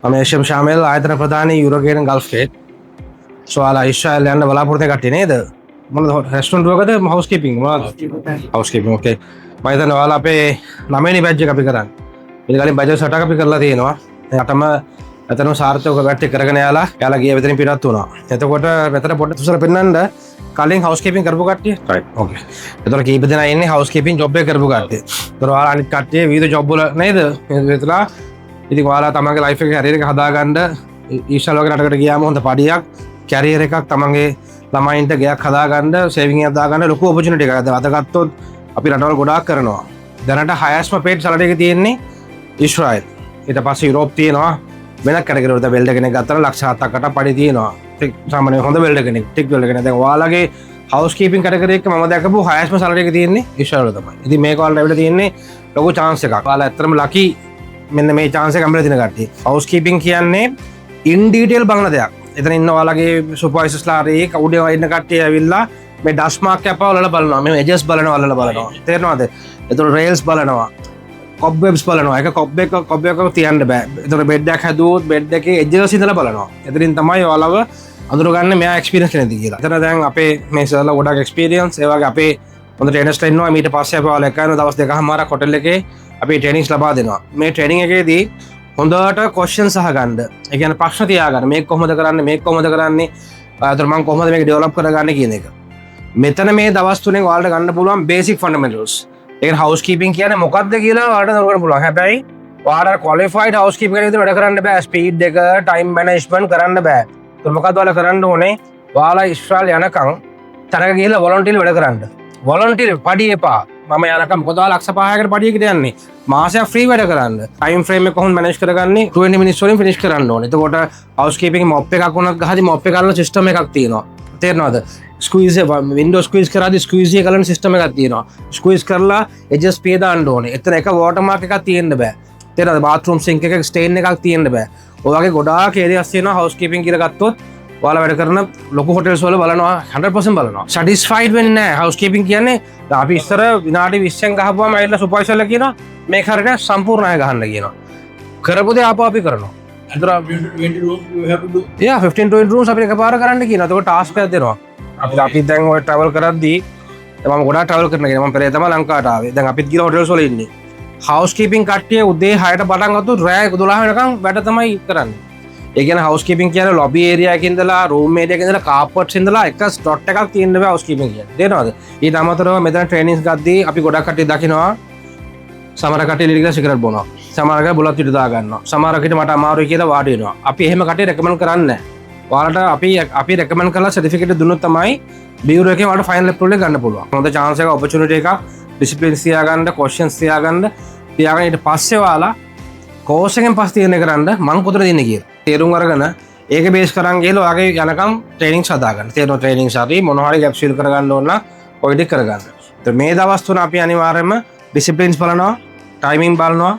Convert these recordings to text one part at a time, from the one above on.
මම ඒෂම් ශාමල් ආයතන ප්‍රධානී European gulf gate. Solar ඉස්රායල් යන්න බලාපොරොත්තු කට්ටිය නේද? මොනද රෙස්ටොරන්ට් වලද හවුස්කීපින් මොනවද? හවුස්කීපින් ඕකේ. මම හිතන්නේ ඔයාලා අපේ 9 වෙනි බැච් එක අපි කරන්නේ. ඊට කලින් බැච් 8ක් අපි කරලා තියෙනවා. එයාටම එතනම සාර්ථකව බැට් එක කරගෙන යාලා ගිය වෙතනින් පිටත් වුණා. එතකොට මෙතන පොඩ්ඩක් උසල පෙන්නන්න කලින් හවුස්කීපින් කරපු කට්ටිය. රයිට්. ඕකේ. එතකොට කීප දෙනා ඉන්නේ හවුස්කීපින් ජොබ් එක කරපු කට්ටිය. එතකොට ඔයාලා අනිත් කට්ටිය විවිධ ජොබ් වල නේද? මෙතනලා ඉතින් ඔයාලා තමන්ගේ ලයිෆ් එක කැරියර් එක හදාගන්න ඊශාල් වගේ රටකට ගියාම හොඳ පඩියක් කැරියර් එකක් තමන්ගේ ළමයින්ට ගයක් හදාගන්න සේවිං එකක් දාගන්න ලොකු ඔපචුනිටි එකක්. අද ගත්තොත් අපි රටවල් ගොඩාක් කරනවා. දැනට highest paid salary එක තියෙන්නේ ඊශ්‍රායල්. ඊට පස්සේ යුරෝප් තියෙනවා. වෙනත් කැටගරි වලට වෙල්ඩර් කෙනෙක් ගත්තා ලක්ෂ 7කට පඩි තියෙනවා. ටික් සාමාන්‍ය හොඳ වෙල්ඩර් කෙනෙක් ටික් වෙල්ඩර් කෙනෙක්. දැන් ඔයාලගේ හවුස්කීපින් කැටගරි එක මම දැකපු highest salary එක තියෙන්නේ ඊශ්‍රායල් වල තමයි. ඉතින් මේක ඔයාලට ලැබිලා තියෙන්නේ ලොකු chance එකක්. ඔයාලා ඇත්තටම lucky මෙන්න මේ chance එක හම්බෙලා තියෙන කට්ටිය. හවුස්කීපින් කියන්නේ in detail බලන දෙයක්. එතන ඉන්න ඔයාලගේ සුපර්වයිසර්ස්ලා රේ කවුද ඉන්න කට්ටිය ඇවිල්ලා මේ ඩස්ට් මාක් කැප වලලා බලනවා. මේ එජස් බලනවා වලලා බලනවා. තේරෙනවද? එතකොට රේල්ස් බලනවා. කොබ්වෙබ්ස් බලනවා. ඒක කොබ් එකක තියන්න බෑ. එතකොට බෙඩ් එකක් හැදුවොත් බෙඩ් එකේ එජස් ඉඳලා බලනවා. එතනින් තමයි ඔයාලව අඳුරගන්නේ මෙයා එක්ස්පීරියන්ස් කෙනෙක්ද කියලා. එතන දැන් අපේ මේ සර්ලා ගොඩක් එක්ස්පීරියන්ස් ඒ වගේ අපේ හොඳ ට්‍රේනර්ස්ලා ඉන්නවා. ඊට පස්සේ අපි ඔයාලා එකන දවස් දෙකමාරක් හොටෙල් එකේ අපි ට්‍රේනින්ග්ස් ලබා දෙනවා. මේ ට්‍රේනින් එකේදී හොඳට ක්වෙස්චන්ස් අහගන්න. ඒ කියන්නේ ප්‍රශ්න තියාගන්න. මේක කොහොමද කරන්නේ? මේක කොහොමද කරන්නේ? අතන මම කොහොමද මේක ඩෙවලොප් කරගන්නේ කියන එක. මෙතන මේ දවස් තුනෙන් ඔයාලට ගන්න පුළුවන් බේසික් ෆන්ඩමෙන්ටල්ස්. ඒ කියන්නේ හවුස්කීපින් කියන්නේ මොකක්ද කියලා ඔයාලට දරගන්න පුළුවන්. හැබැයි ඔයාලට ක්වොලිෆයිඩ් හවුස්කීපර් කෙනෙක් විදිහට වැඩ කරන්න බෑ. ස්පීඩ් එක, ටයිම් මැනේජ්මන්ට් කරන්න බෑ. ඒක මොකක්ද ඔයාලා කරන්න ඕනේ? ඔයාලා ඉස්රායල් යනකම් තරක ගිහලා වොලන්ටියර්ලි වැඩ කරන්න. වොලන්ටියර් පඩි එපා. මම යනකම් මොකද ඔයාලා ලක්ෂ 5කට පඩියකට යන්නේ. මාසයක් ෆ්‍රී වැඩ කරන්න. ටයිම් ෆ්‍රේම් එක කොහොමද මැනේජ් කරගන්නේ? 20 මිනිත්ස් වලින් ෆිනිෂ් කරන්න ඕනේ. එතකොට හවුස්කීපින් මොප් එකක් වුණත් ගහදී මොප් එක කරන සිස්ටම් එකක් තියෙනවා. තේරෙනවද? ස්ක්වීස් වින්ඩෝ ස්ක්වීස් කරාදී ස්ක්වීස් එක කරන සිස්ටම් එකක් තියෙනවා. ස්ක්වීස් කරලා එජස් පේ දාන්න ඕනේ. එතන එක වෝටර් මාක් එකක් තියෙන්න බෑ. තේරෙනවද? බාත්රූම් සින්ක් එකක ස්ටේන් එකක් තියෙන්න බෑ. ඔය වගේ ගොඩාක් ඒරියාස් තියෙනවා හවුස්කීපින් කියලා ගත්තොත් ඔයාලා වැඩ කරන ලොකු හොටෙල්ස් වල බලනවා 100% බලනවා. සැටිස්ෆයිඩ් වෙන්නේ නැහැ. හවුස්කීපින් කියන්නේ අපි ඉස්සර විනාඩි 20න් ගහපුවාම ඇවිල්ලා සුපර්වයිසර්ලා කියනවා මේක හරියට සම්පූර්ණයි ගහන්න කියනවා. කරපු දේ ආපහු අපි කරනවා. And 20 rooms you have to do. Yeah 15-20 rooms අපිට එකපාර කරන්න කියනවා. ඒක ටාස්ක් එකක් දෙනවා. අපි දැන් ඔය ට්‍රැවල් කරද්දී මම ගොඩාක් ට්‍රැවල් කරන කෙනෙක්. මම පෙරේ තමයි ලංකාවට ආවේ. දැන් අපිත් ගිහලා හොටෙල්ස් වල ඉන්නේ. හවුස්කීපින් කට්ටිය උදේ 6ට පටන් ගත්තොත් රෑ 12 වෙනකම් වැඩ තමයි කරන්නේ. ඒ කියන්නේ හවුස්කීපින් කියන්නේ ලොබි ඒරියා එකේ ඉඳලා රූම් ඒරියා එකේ ඉඳලා කාපට්ස් ඉඳලා එක ස්ලොට් එකක් තියෙන්න බෑ හවුස්කීපින් කියන්නේ. තේරෙනවද? ඊට අමතරව මෙතන ට්‍රේනින්ග්ස් ගද්දී අපි ගොඩක් කට්ටිය දකිනවා සමහර කට්ටිය ලිරිකලා සිගරට් බොනවා. සමහර කට්ටිය බුලත් පිට දා ගන්නවා. සමහර කට්ටිය මට අමාරුයි කියලා වාඩි වෙනවා. අපි එහෙම කට්ටිය රෙකමන්ඩ් කරන්නේ නැහැ. ඔයාලට අපි රෙකමන්ඩ් කරලා සර්ටිෆිකේට් දුන්නොත් තමයි බියුරෝ එකේ ඔයාලට ෆයිනල් ඇප්‍රූවල් එක ගන්න පුළුවන්. හොඳ chance එකක් ඔපචුනිටි එකක් ඩිසිප්ලින්ස් තියාගන්න, ක්වෙස්චන්ස් තියාගන්න ඊට පස්සේ ඔයාලා කෝස් එකෙන් පස්සේ තීරණය කරන්න මං කොතනද ඉන්නේ කියලා. තේරුම් අරගෙන ඒක බේස් කරන් ගිහලා ඔයාගේ යනකම් ට්‍රේනින්ග්ස් හදාගන්න. තේරෙනවා ට්‍රේනින්ග්ස් හරි මොන හරි ගැප්ස් ෆිල් කරගන්න ඕන නම් ඔය ටික කරගන්න. ඒත් මේ දවස් තුන අපි අනිවාර්යයෙන්ම ඩිසිප්ලින්ස් බලනවා, ටයිමින් බලනවා,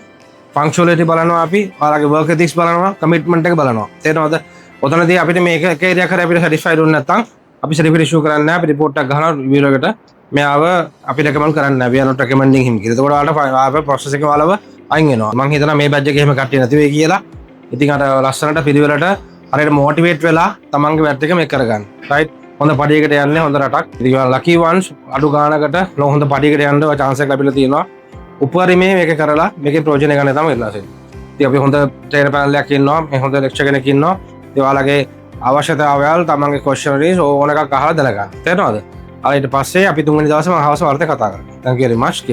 ෆන්ක්ෂනලිටි බලනවා, අපි ඔයාලගේ වර්ක් එතික්ස් බලනවා, කමිට්මන්ට් එක බලනවා. තේරෙනවද? ඔතනදී අපිට මේක එක ඒරියා කරේ අපිට සැටිස්ෆයිඩ් වුණ නැත්නම් අපි සර්ටිෆිකේට් ඉෂුව කරන්නේ නැහැ. අපි රිපෝට් එකක් ගහනවා රිවියුවර් එකට. මෙයාව අපි රෙකමන්ඩ් කරන්නේ නැහැ. we are not recommending him කියලා. ඒකෝට ඔයාලට ආපේ ප්‍රොසෙස් එකේ ඔයාලව අයින් වෙනවා. මම හිතනවා මේ බැජ් එකේ එහෙම කට්ටිය නැති වෙයි කියලා. ඉතින් අර ලස්සනට පිළිවෙලට හරියට මොටිවේට් වෙලා තමන්ගේ වැට් එක මේක කරගන්න. රයිට්? හොඳ පඩියකට යන්නේ හොඳ රටක්. ඉතින් ලකි වන්ස් අඩු ගානකට හොඳ පඩියකට යන්න ඔය chance එක ලැබිලා තියෙනවා. උපරිමේ මේක කරලා මේකේ ප්‍රයෝජන ගන්න තමයි ඉල්ලා තියෙන්නේ. ඉතින් අපි හොඳ ට්‍රේනර් පැනල් එකක් ඉන්නවා. මේ හොඳ ලෙක්චර් කෙනෙක් ඉන්නවා. ඒ ඔයාලගේ අවශ්‍යතාවයල් තමන්ගේ ක්වෙස්චනරිස් ඕන එකක් අහලා දැනගන්න. තේරෙනවද? ඊට පස්සේ අපි තුන්වෙනි දවසේ මම හවස වර්තේ කතා කරනවා. Thank you very much.